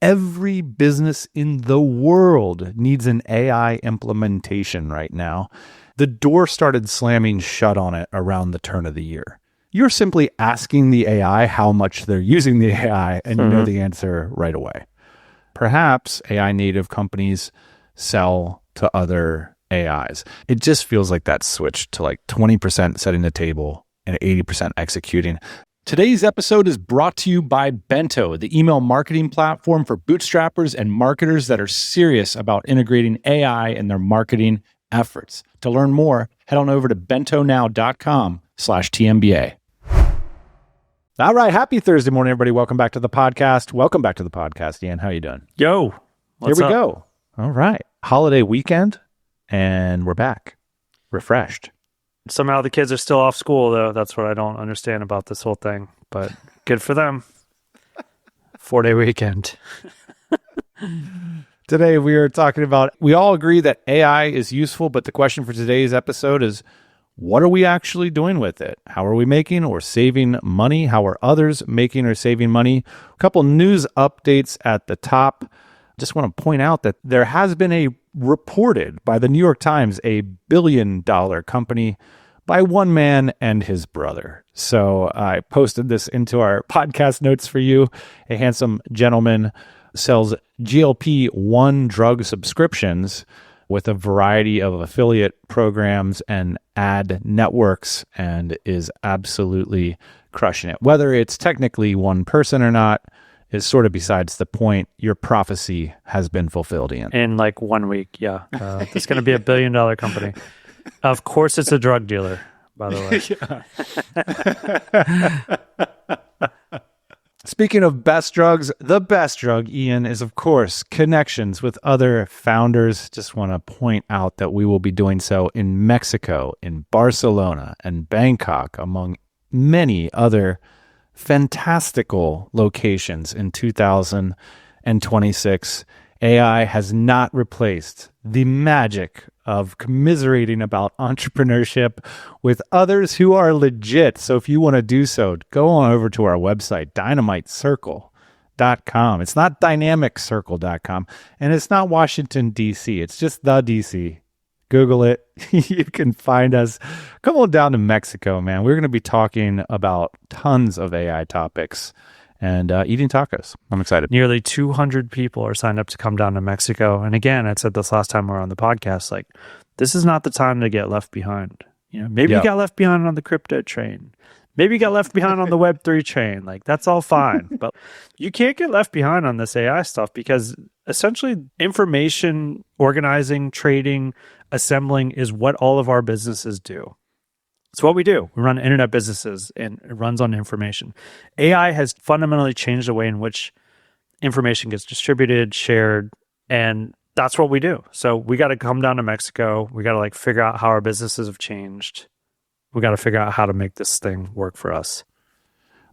Every business in the world needs an AI implementation right now. The door started slamming shut on it around the turn of the year. You're simply asking the AI how much they're using the AI, and you know the answer right away. Perhaps AI native companies sell to other AIs. It just feels like that switch to like 20% setting the table and 80% executing. Today's episode is brought to you by Bento, the email marketing platform for bootstrappers and marketers that are serious about integrating AI in their marketing efforts. To learn more, head on over to bentonow.com/TMBA. All right. Happy Thursday morning, everybody. Welcome back to the podcast. Welcome back to the podcast, Ian. How you doing? Yo, Here we go. All right. Holiday weekend, and we're back. Refreshed. Somehow the kids are still off school, though. That's what I don't understand about this whole thing. But good for them. 4-day weekend. Today we are talking about, we all agree that AI is useful, but the question for today's episode is, what are we actually doing with it? How are we making or saving money? How are others making or saving money? A couple news updates at the top. Just want to point out that there has been reported by the New York Times, a billion-dollar company by one man and his brother. So I posted this into our podcast notes for you. A handsome gentleman sells GLP-1 drug subscriptions with a variety of affiliate programs and ad networks, and is absolutely crushing it. Whether it's technically one person or not is sort of besides the point. Your prophecy has been fulfilled, Ian. In like 1 week, yeah. It's going to be a billion-dollar company. Of course, it's a drug dealer, by the way. Speaking of best drugs, the best drug, Ian, is, of course, connections with other founders. Just want to point out that we will be doing so in Mexico, in Barcelona, and Bangkok, among many other fantastical locations in 2026. AI has not replaced the magic of commiserating about entrepreneurship with others who are legit. So if you want to do so, go on over to our website, dynamitecircle.com. It's not dynamiccircle.com, and it's not Washington, D.C. It's just the D.C. Google it. You can find us. Come on down to Mexico, man. We're going to be talking about tons of AI topics and eating tacos. I'm excited. Nearly 200 people are signed up to come down to Mexico. And again, I said this last time we were on the podcast, like, this is not the time to get left behind. You know, maybe you got left behind on the crypto train. Maybe you got left behind on the Web3 train. Like, that's all fine. But you can't get left behind on this AI stuff, because essentially information organizing, trading, assembling is what all of our businesses do. It's what we do. We run internet businesses, and it runs on information. AI has fundamentally changed the way in which information gets distributed, shared, and that's what we do. So we got to come down to Mexico. We got to figure out how our businesses have changed. We got to figure out how to make this thing work for us.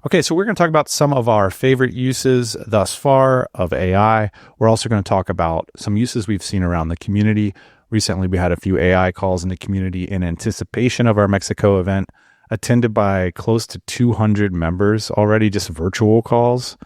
Okay, so we're going to talk about some of our favorite uses thus far of AI. We're also going to talk about some uses we've seen around the community. Recently, we had a few AI calls in the community in anticipation of our Mexico event, attended by close to 200 members already, just virtual calls.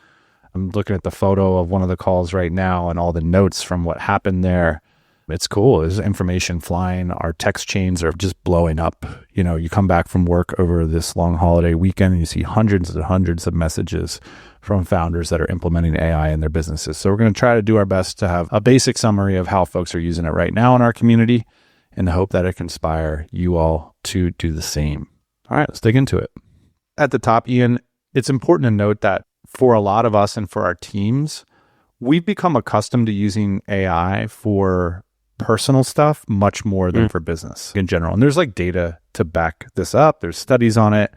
I'm looking at the photo of one of the calls right now and all the notes from what happened there. It's cool. There's information flying. Our text chains are just blowing up. You know, you come back from work over this long holiday weekend and you see hundreds and hundreds of messages from founders that are implementing AI in their businesses. So we're going to try to do our best to have a basic summary of how folks are using it right now in our community, in the hope that it can inspire you all to do the same. All right, let's dig into it. At the top, Ian, it's important to note that for a lot of us and for our teams, we've become accustomed to using AI for personal stuff much more than for business in general. And there's data to back this up. There's studies on it.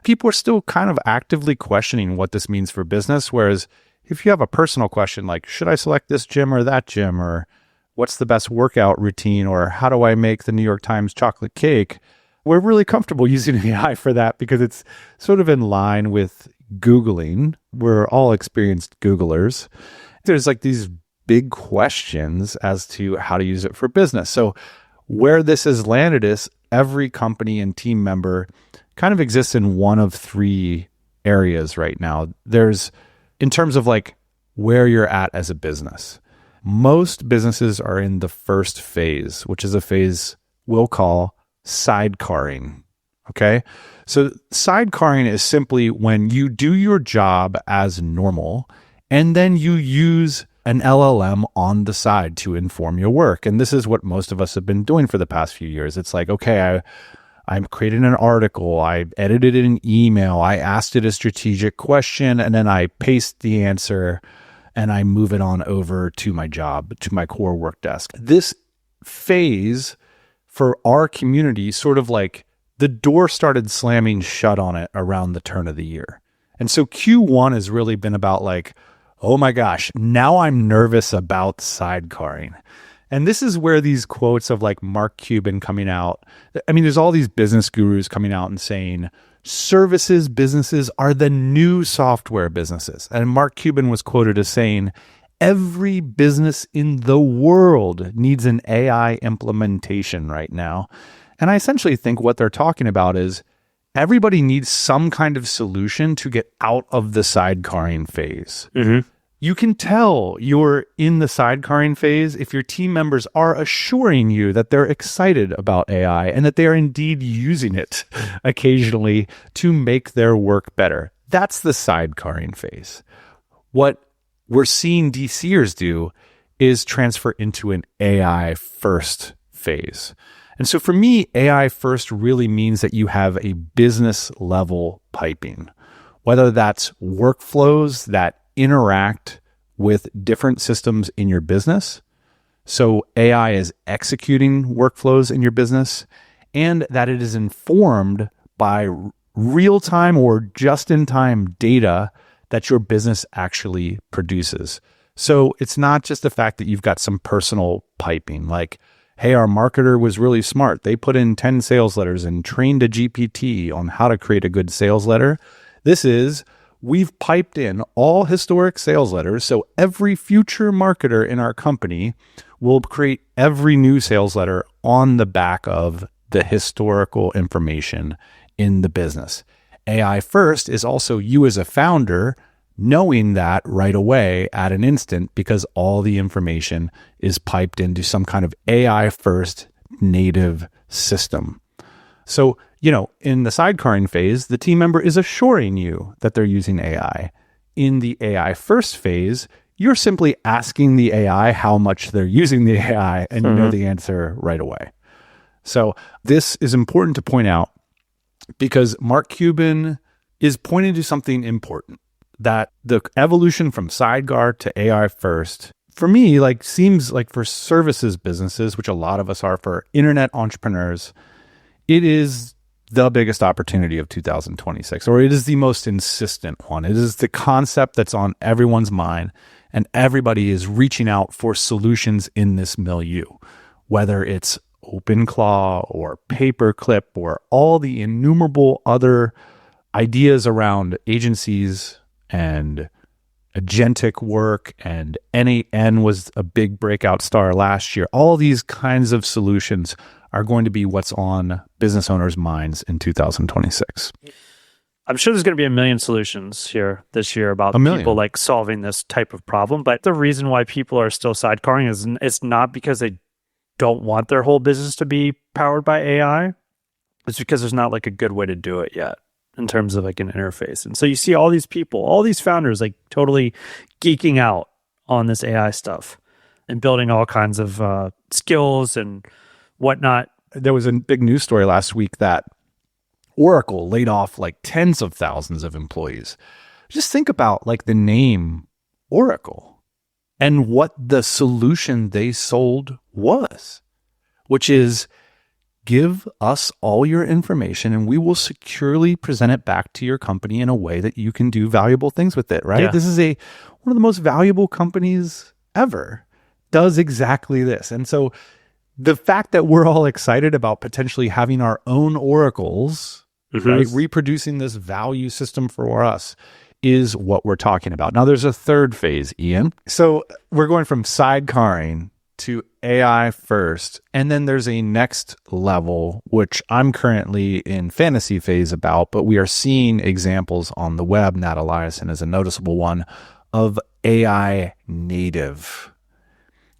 People are still kind of actively questioning what this means for business. Whereas if you have a personal question like, should I select this gym or that gym? Or what's the best workout routine? Or how do I make the New York Times chocolate cake? We're really comfortable using AI for that because it's sort of in line with Googling. We're all experienced Googlers. There's these big questions as to how to use it for business. So where this has landed is every company and team member kind of exists in one of three areas right now. There's, in terms of where you're at as a business. Most businesses are in the first phase, which is a phase we'll call sidecarring. Okay. So sidecarring is simply when you do your job as normal and then you use an LLM on the side to inform your work. And this is what most of us have been doing for the past few years. It's like, okay, I'm creating an article, I edited an email, I asked it a strategic question, and then I paste the answer and I move it on over to my job, to my core work desk. This phase for our community, sort of like the door started slamming shut on it around the turn of the year. And so Q1 has really been about like, oh my gosh, now I'm nervous about sidecarring. And this is where these quotes of like Mark Cuban coming out, I mean, there's all these business gurus coming out and saying services businesses are the new software businesses. And Mark Cuban was quoted as saying, every business in the world needs an AI implementation right now. And I essentially think what they're talking about is everybody needs some kind of solution to get out of the sidecarring phase. Mm-hmm. You can tell you're in the sidecarring phase if your team members are assuring you that they're excited about AI and that they are indeed using it occasionally to make their work better. That's the sidecarring phase. What we're seeing DCers do is transfer into an AI first phase. And so for me, AI first really means that you have a business level piping, whether that's workflows that interact with different systems in your business. So AI is executing workflows in your business, and that it is informed by real-time or just-in-time data that your business actually produces. So it's not just the fact that you've got some personal piping, like, hey, our marketer was really smart. They put in 10 sales letters and trained a GPT on how to create a good sales letter. This is, we've piped in all historic sales letters, so every future marketer in our company will create every new sales letter on the back of the historical information in the business. AI first is also you as a founder knowing that right away at an instant because all the information is piped into some kind of AI first native system. So, in the sidecarring phase, the team member is assuring you that they're using AI. In the AI first phase, you're simply asking the AI how much they're using the AI, and you know the answer right away. So this is important to point out because Mark Cuban is pointing to something important, that the evolution from Sidecar to AI first, for me, seems like for services businesses, which a lot of us are, for internet entrepreneurs, it is the biggest opportunity of 2026, or it is the most insistent one. It is the concept that's on everyone's mind, and everybody is reaching out for solutions in this milieu, whether it's OpenClaw or Paperclip or all the innumerable other ideas around agencies and agentic work, and N8N was a big breakout star last year. All these kinds of solutions are going to be what's on business owners' minds in 2026. I'm sure there's going to be a million solutions here this year about people solving this type of problem. But the reason why people are still sidecarring is it's not because they don't want their whole business to be powered by AI. It's because there's not a good way to do it yet in terms of an interface. And so you see all these people, all these founders totally geeking out on this AI stuff and building all kinds of skills and whatnot. There was a big news story last week that Oracle laid off tens of thousands of employees. Just think about the name Oracle and what the solution they sold was, which is give us all your information and we will securely present it back to your company in a way that you can do valuable things with it, right? Yeah. This is one of the most valuable companies ever, does exactly this. And so the fact that we're all excited about potentially having our own oracles, right, reproducing this value system for us, is what we're talking about. Now, there's a third phase, Ian. So we're going from sidecarring to AI first, and then there's a next level, which I'm currently in fantasy phase about, but we are seeing examples on the web. Nat Eliason is a noticeable one of AI native.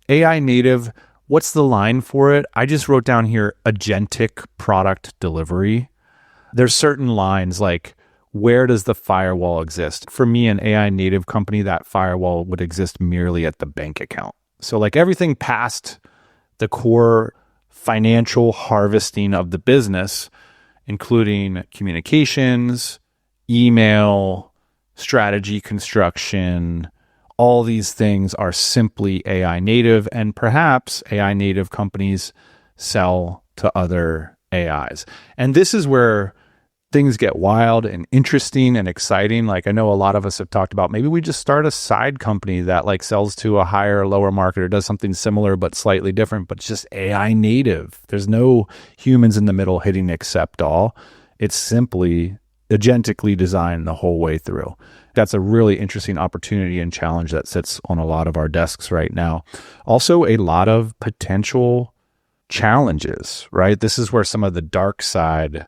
AI native, what's the line for it? I just wrote down here agentic product delivery. There's certain lines like, where does the firewall exist? For me, an AI native company, that firewall would exist merely at the bank account. So like everything past the core financial harvesting of the business, including communications, email, strategy construction, all these things are simply AI native, and perhaps AI native companies sell to other AIs. And this is where things get wild and interesting and exciting. Like I know a lot of us have talked about maybe we just start a side company that like sells to a higher or lower market or does something similar but slightly different, but it's just AI native. There's no humans in the middle hitting accept all. It's simply agentically designed the whole way through. That's a really interesting opportunity and challenge that sits on a lot of our desks right now. Also, a lot of potential challenges, right? This is where some of the dark side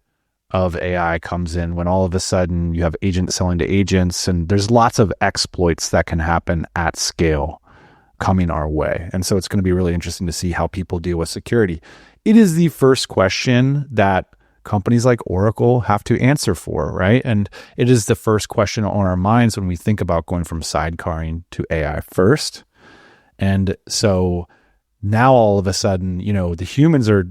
of AI comes in, when all of a sudden you have agents selling to agents, and there's lots of exploits that can happen at scale coming our way. And so it's going to be really interesting to see how people deal with security. It is the first question that companies like Oracle have to answer for, right? And it is the first question on our minds when we think about going from sidecaring to AI first. And so now all of a sudden, you know, the humans are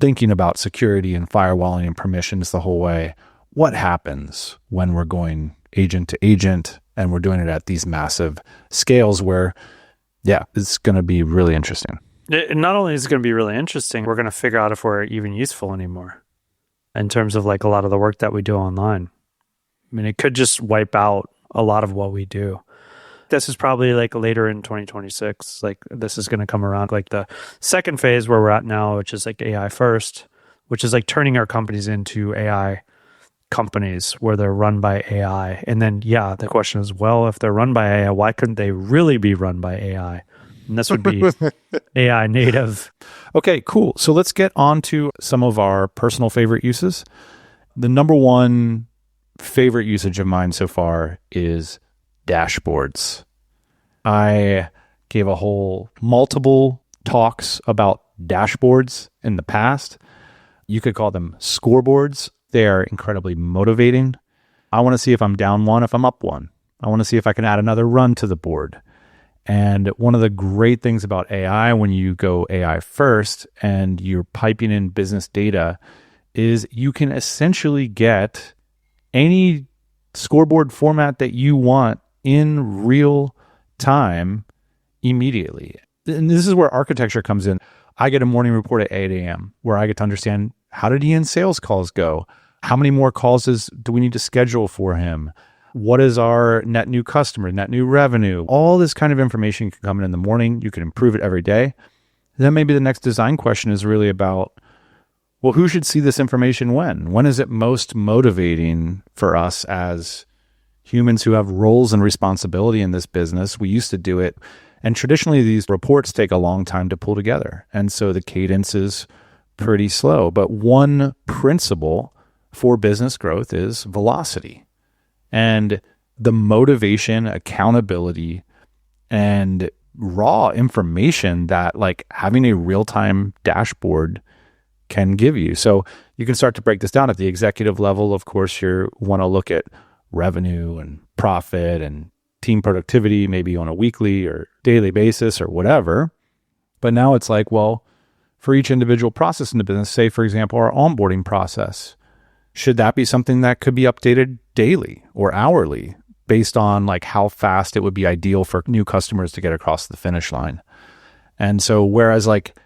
thinking about security and firewalling and permissions the whole way. What happens when we're going agent to agent and we're doing it at these massive scales where, yeah, it's going to be really interesting. Not only is it going to be really interesting, we're going to figure out if we're even useful anymore in terms of like a lot of the work that we do online. I mean, it could just wipe out a lot of what we do. This is probably like later in 2026. Like this is going to come around like the second phase where we're at now, which is like AI first, which is like turning our companies into AI companies where they're run by AI. And then, yeah, the question is, well, if they're run by AI, why couldn't they really be run by AI? And this would be AI native. Okay, cool. So let's get on to some of our personal favorite uses. The number one favorite usage of mine so far is dashboards. I gave a whole multiple talks about dashboards in the past. You could call them scoreboards. They are incredibly motivating. I want to see if I'm down one, if I'm up one. I want to see if I can add another run to the board. And one of the great things about AI when you go AI first and you're piping in business data is you can essentially get any scoreboard format that you want in real time immediately. And this is where architecture comes in. I get a morning report at 8 a.m. where I get to understand, how did Ian's sales calls go? How many more calls do we need to schedule for him? What is our net new customer, net new revenue? All this kind of information can come in the morning. You can improve it every day. Then maybe the next design question is really about, well, who should see this information when? When is it most motivating for us as humans who have roles and responsibility in this business? We used to do it. And traditionally, these reports take a long time to pull together. And so the cadence is pretty slow. But one principle for business growth is velocity. And the motivation, accountability, and raw information that like having a real-time dashboard can give you. So you can start to break this down at the executive level. Of course, you want to look at revenue and profit and team productivity, maybe on a weekly or daily basis or whatever. But now it's like, well, for each individual process in the business, say, for example, our onboarding process, should that be something that could be updated daily or hourly based on like how fast it would be ideal for new customers to get across the finish line? And so whereas like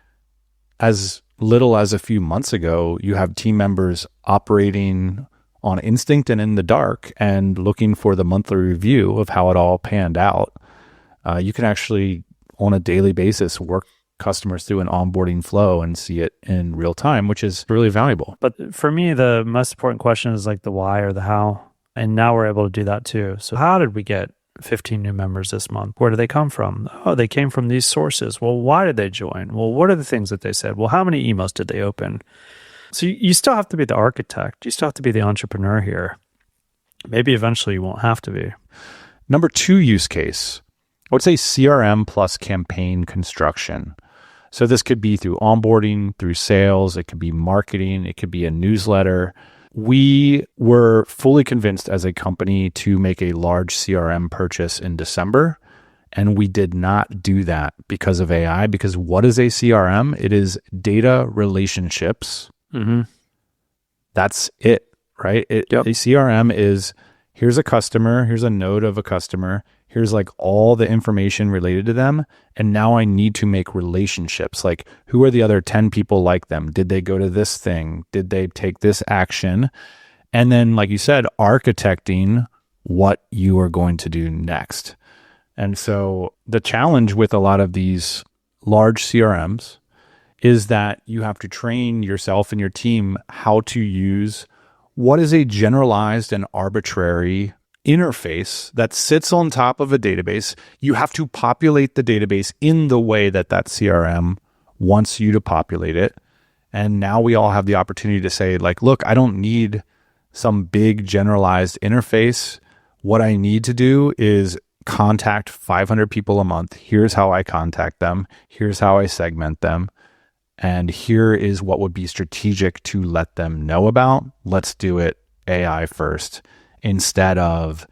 as little as a few months ago, you have team members operating on instinct and in the dark and looking for the monthly review of how it all panned out, you can actually on a daily basis work customers through an onboarding flow and see it in real time, which is really valuable. But for me, the most important question is like the why or the how. And now we're able to do that too. So how did we get 15 new members this month? Where did they come from? Oh, they came from these sources. Well, why did they join? Well, what are the things that they said? Well, how many emails did they open? So you still have to be the architect. You still have to be the entrepreneur here. Maybe eventually you won't have to be. Number 2 use case, I would say CRM plus campaign construction. So this could be through onboarding, through sales, it could be marketing, it could be a newsletter. We were fully convinced as a company to make a large CRM purchase in December, and we did not do that because of AI. Because what is a CRM? It is data relationships. Mm-hmm. That's it, right? A CRM is, here's a customer, here's a node of a customer, here's like all the information related to them. And now I need to make relationships. Like, who are the other 10 people like them? Did they go to this thing? Did they take this action? And then, like you said, architecting what you are going to do next. And so the challenge with a lot of these large CRMs is that you have to train yourself and your team how to use what is a generalized and arbitrary interface that sits on top of a database. You have to populate the database in the way that that CRM wants you to populate it. And now we all have the opportunity to say, like, look, I don't need some big generalized interface. What I need to do is contact 500 people a month. Here's how I contact them. Here's how I segment them. And here is what would be strategic to let them know about. Let's do it AI first, instead of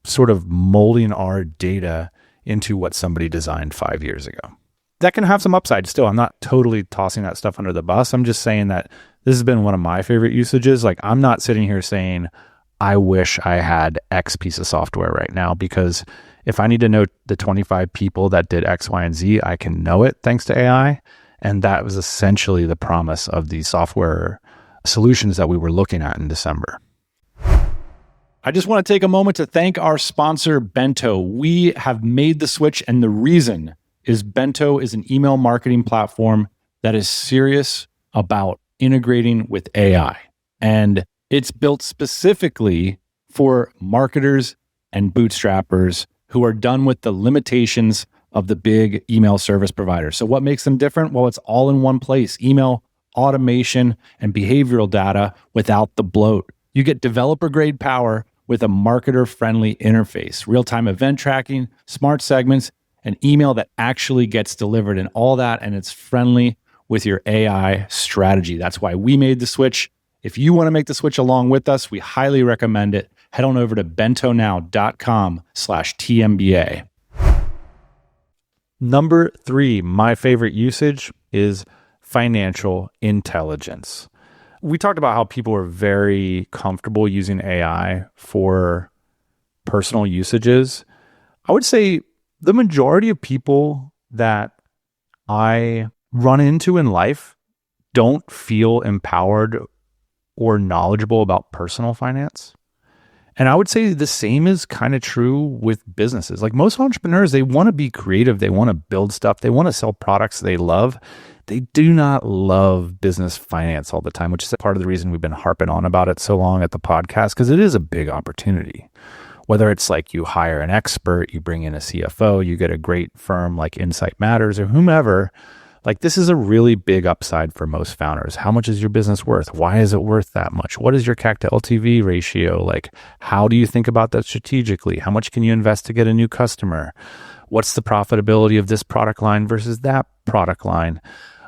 sort of molding our data into what somebody designed 5 years ago. That can have some upside still. I'm not totally tossing that stuff under the bus. I'm just saying that this has been one of my favorite usages. Like, I'm not sitting here saying, I wish I had X piece of software right now, because if I need to know the 25 people that did X, Y, and Z, I can know it thanks to AI. And that was essentially the promise of the software solutions that we were looking at in December. I just want to take a moment to thank our sponsor, Bento. We have made the switch, and the reason is Bento is an email marketing platform that is serious about integrating with AI. And it's built specifically for marketers and bootstrappers who are done with the limitations of the big email service providers. So what makes them different? Well, it's all in one place: email, automation, and behavioral data without the bloat. You get developer-grade power with a marketer-friendly interface, real-time event tracking, smart segments, an email that actually gets delivered, and all that, and it's friendly with your AI strategy. That's why we made the switch. If you want to make the switch along with us, we highly recommend it. Head on over to bentonow.com/TMBA. Number 3, my favorite usage is financial intelligence. We talked about how people are very comfortable using AI for personal usages. I would say the majority of people that I run into in life don't feel empowered or knowledgeable about personal finance. And I would say the same is kind of true with businesses. Like, most entrepreneurs, they want to be creative. They want to build stuff. They want to sell products they love. They do not love business finance all the time, which is part of the reason we've been harping on about it so long at the podcast, because it is a big opportunity. Whether it's like you hire an expert, you bring in a CFO, you get a great firm like Insight Matters or whomever, like, this is a really big upside for most founders. How much is your business worth? Why is it worth that much? What is your CAC to LTV ratio? Like, how do you think about that strategically? How much can you invest to get a new customer? What's the profitability of this product line versus that product line?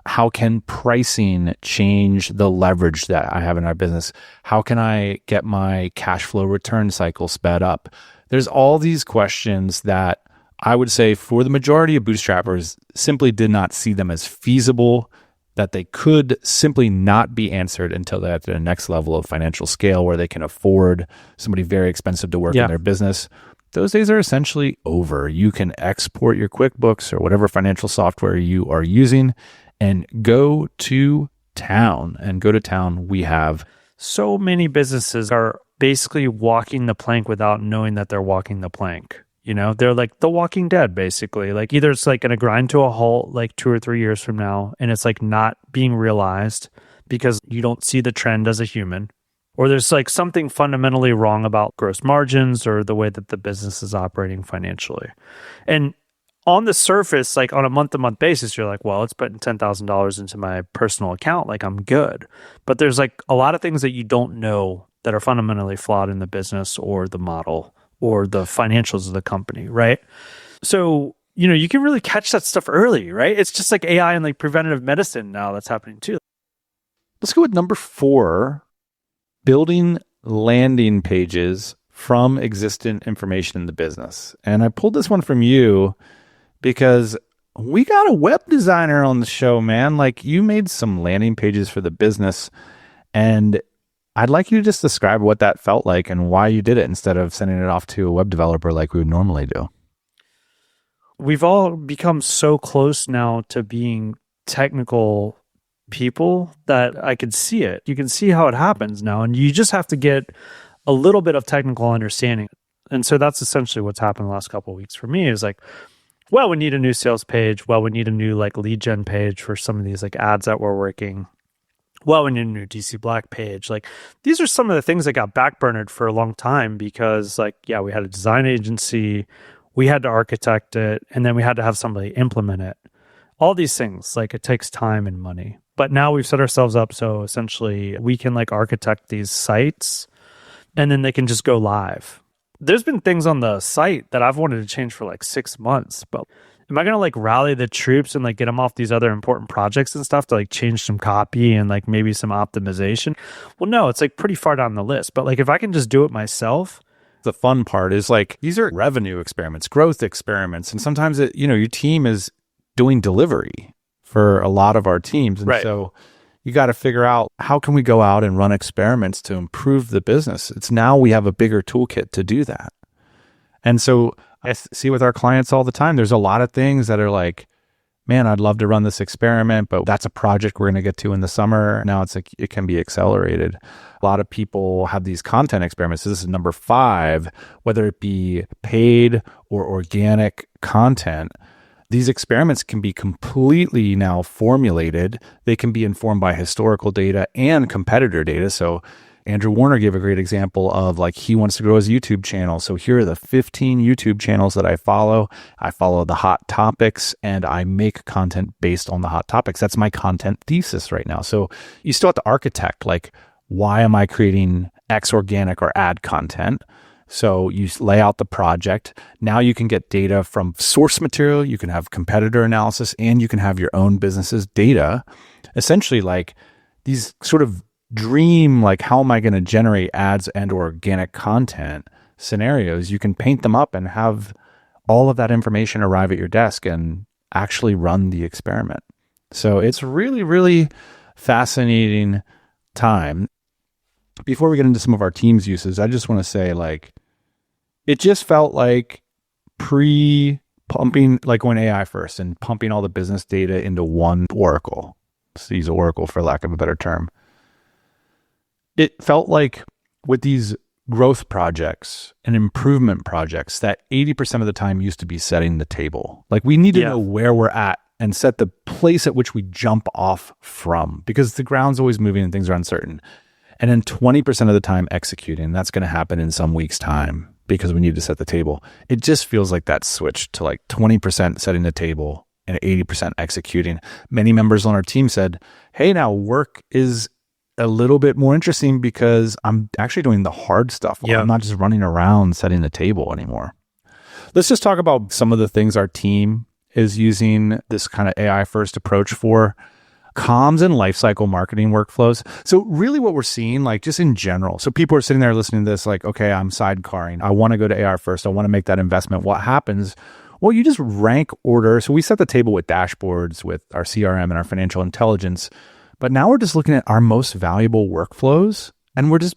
How can pricing change the leverage that I have in our business? How can I get my cash flow return cycle sped up? There's all these questions that I would say for the majority of bootstrappers simply did not see them as feasible, that they could simply not be answered until they're at the next level of financial scale where they can afford somebody very expensive to work in their business. Those days are essentially over. You can export your QuickBooks or whatever financial software you are using and go to town. And go to town, we have so many businesses are basically walking the plank without knowing that they're walking the plank. You know, they're like The Walking Dead, basically. Like, either it's like going to grind to a halt like 2 or 3 years from now, and it's like not being realized because you don't see the trend as a human, or there's like something fundamentally wrong about gross margins or the way that the business is operating financially. And on the surface, like on a month-to-month basis, you're like, well, it's putting $10,000 into my personal account. Like, I'm good. But there's like a lot of things that you don't know that are fundamentally flawed in the business or the model or the financials of the company, right? So, you can really catch that stuff early, right? It's just like AI and like preventative medicine now that's happening too. Let's go with number 4, building landing pages from existent information in the business. And I pulled this one from you because we got a web designer on the show, man. Like, you made some landing pages for the business, and I'd like you to just describe what that felt like and why you did it instead of sending it off to a web developer like we would normally do. We've all become so close now to being technical people that I could see it. You can see how it happens now, and you just have to get a little bit of technical understanding. And so that's essentially what's happened the last couple of weeks for me is like, well, we need a new sales page. Well, we need a new like lead gen page for some of these like ads that we're working. Well, we need a new DC Black page. Like, these are some of the things that got backburnered for a long time because like, yeah, we had a design agency, we had to architect it, and then we had to have somebody implement it. All these things, like, it takes time and money. But now we've set ourselves up so essentially we can like architect these sites and then they can just go live. There's been things on the site that I've wanted to change for like 6 months, but am I going to like rally the troops and like get them off these other important projects and stuff to like change some copy and like maybe some optimization? Well, no, it's like pretty far down the list. But like if I can just do it myself. The fun part is like, these are revenue experiments, growth experiments. And sometimes your team is doing delivery for a lot of our teams. And so you got to figure out, how can we go out and run experiments to improve the business? It's now we have a bigger toolkit to do that. And so I see with our clients all the time, there's a lot of things that are like, man, I'd love to run this experiment, but that's a project we're going to get to in the summer. Now it's like, it can be accelerated. A lot of people have these content experiments. So this is number 5, whether it be paid or organic content. These experiments can be completely now formulated. They can be informed by historical data and competitor data. So Andrew Warner gave a great example of like, he wants to grow his YouTube channel. So here are the 15 YouTube channels that I follow. I follow the hot topics and I make content based on the hot topics. That's my content thesis right now. So you still have to architect, like, why am I creating X organic or ad content? So you lay out the project. Now you can get data from source material, you can have competitor analysis, and you can have your own business's data. Essentially, like, these sort of dream, like, how am I going to generate ads and organic content scenarios? You can paint them up and have all of that information arrive at your desk and actually run the experiment. So it's really, really fascinating time. Before we get into some of our team's uses, I just want to say, like, it just felt like pre-pumping, like going AI first and pumping all the business data into one Oracle. Let's use Oracle for lack of a better term. It felt like with these growth projects and improvement projects that 80% of the time used to be setting the table. Like, we need to know where we're at and set the place at which we jump off from, because the ground's always moving and things are uncertain. And then 20% of the time executing. That's going to happen in some weeks' time because we need to set the table. It just feels like that switch to like 20% setting the table and 80% executing. Many members on our team said, hey, now work is a little bit more interesting because I'm actually doing the hard stuff. I'm not just running around setting the table anymore. Let's just talk about some of the things our team is using this kind of AI first approach for. Comms and lifecycle marketing workflows. So really what we're seeing, like, just in general, so people are sitting there listening to this like, okay, I'm sidecarring. I want to go to AI first. I want to make that investment. What happens? Well, you just rank order. So we set the table with dashboards, with our CRM and our financial intelligence. But now we're just looking at our most valuable workflows and we're just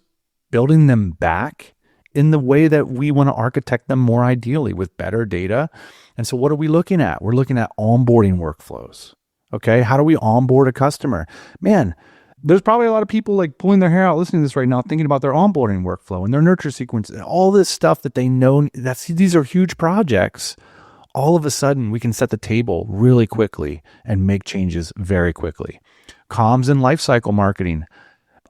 building them back in the way that we want to architect them more ideally with better data. And so what are we looking at? We're looking at onboarding workflows. Okay, how do we onboard a customer? Man, there's probably a lot of people like pulling their hair out listening to this right now, thinking about their onboarding workflow and their nurture sequence and all this stuff that they know. These are huge projects. All of a sudden, we can set the table really quickly and make changes very quickly. Comms and lifecycle marketing.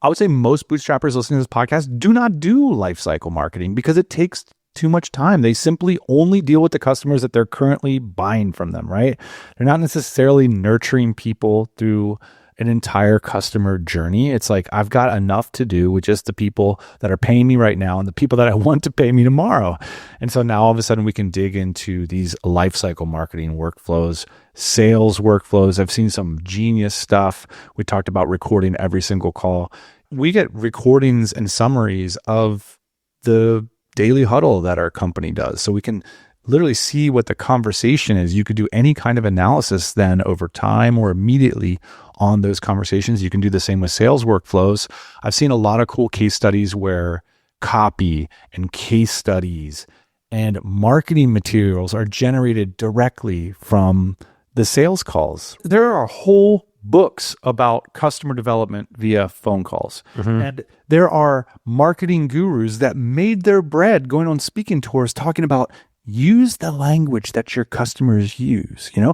I would say most bootstrappers listening to this podcast do not do lifecycle marketing because it takes too much time. They simply only deal with the customers that they're currently buying from them, right? They're not necessarily nurturing people through an entire customer journey. It's like, I've got enough to do with just the people that are paying me right now and the people that I want to pay me tomorrow. And so now all of a sudden we can dig into these lifecycle marketing workflows, sales workflows. I've seen some genius stuff. We talked about recording every single call. We get recordings and summaries of the daily huddle that our company does. So we can literally see what the conversation is. You could do any kind of analysis then over time or immediately on those conversations. You can do the same with sales workflows. I've seen a lot of cool case studies where copy and case studies and marketing materials are generated directly from the sales calls. There are whole books about customer development via phone calls. And there are marketing gurus that made their bread going on speaking tours talking about use the language that your customers use. You know,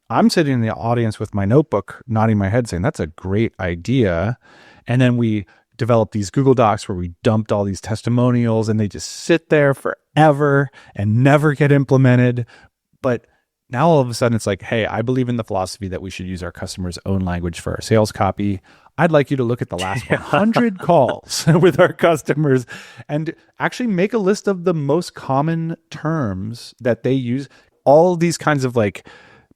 I'm sitting in the audience with my notebook, nodding my head saying, that's a great idea. And then we developed these Google Docs where we dumped all these testimonials and they just sit there forever and never get implemented. But now all of a sudden it's like, hey, I believe in the philosophy that we should use our customers' own language for our sales copy. I'd like you to look at the last 100 calls with our customers and actually make a list of the most common terms that they use. All these kinds of like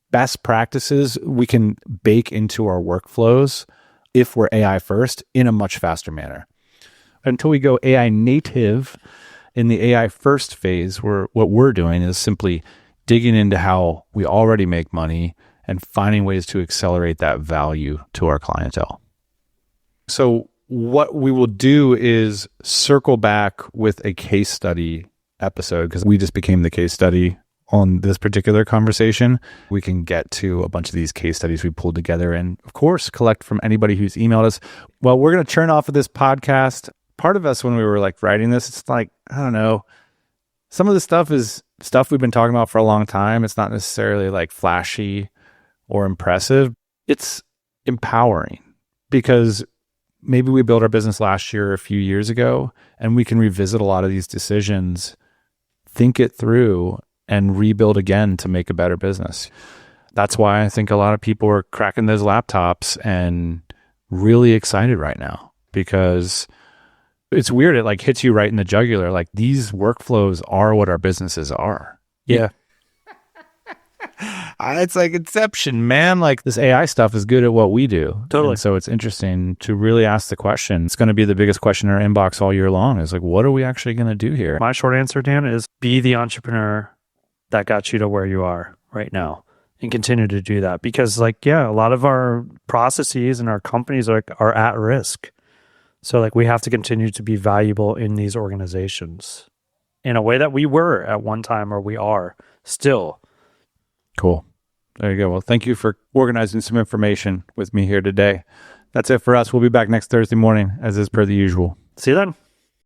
best practices we can bake into our workflows if we're AI first in a much faster manner. Until we go AI native in the AI first phase, what we're doing is simply digging into how we already make money and finding ways to accelerate that value to our clientele. So what we will do is circle back with a case study episode because we just became the case study on this particular conversation. We can get to a bunch of these case studies we pulled together and, of course, collect from anybody who's emailed us. Well, we're going to turn off of this podcast. Part of us, when we were like writing this, it's like, I don't know, some of the stuff is stuff we've been talking about for a long time. It's not necessarily like flashy or impressive. It's empowering because maybe we built our business last year or a few years ago, and we can revisit a lot of these decisions, think it through, and rebuild again to make a better business. That's why I think a lot of people are cracking those laptops and really excited right now because it's weird. It like hits you right in the jugular. Like these workflows are what our businesses are. Yeah. It's like Inception, man. Like this AI stuff is good at what we do. Totally. And so it's interesting to really ask the question. It's going to be the biggest question in our inbox all year long is like, what are we actually going to do here? My short answer, Dan, is be the entrepreneur that got you to where you are right now and continue to do that. Because like, yeah, a lot of our processes and our companies are at risk. So like we have to continue to be valuable in these organizations in a way that we were at one time or we are still. Cool. There you go. Well, thank you for organizing some information with me here today. That's it for us. We'll be back next Thursday morning as is per the usual. See you then.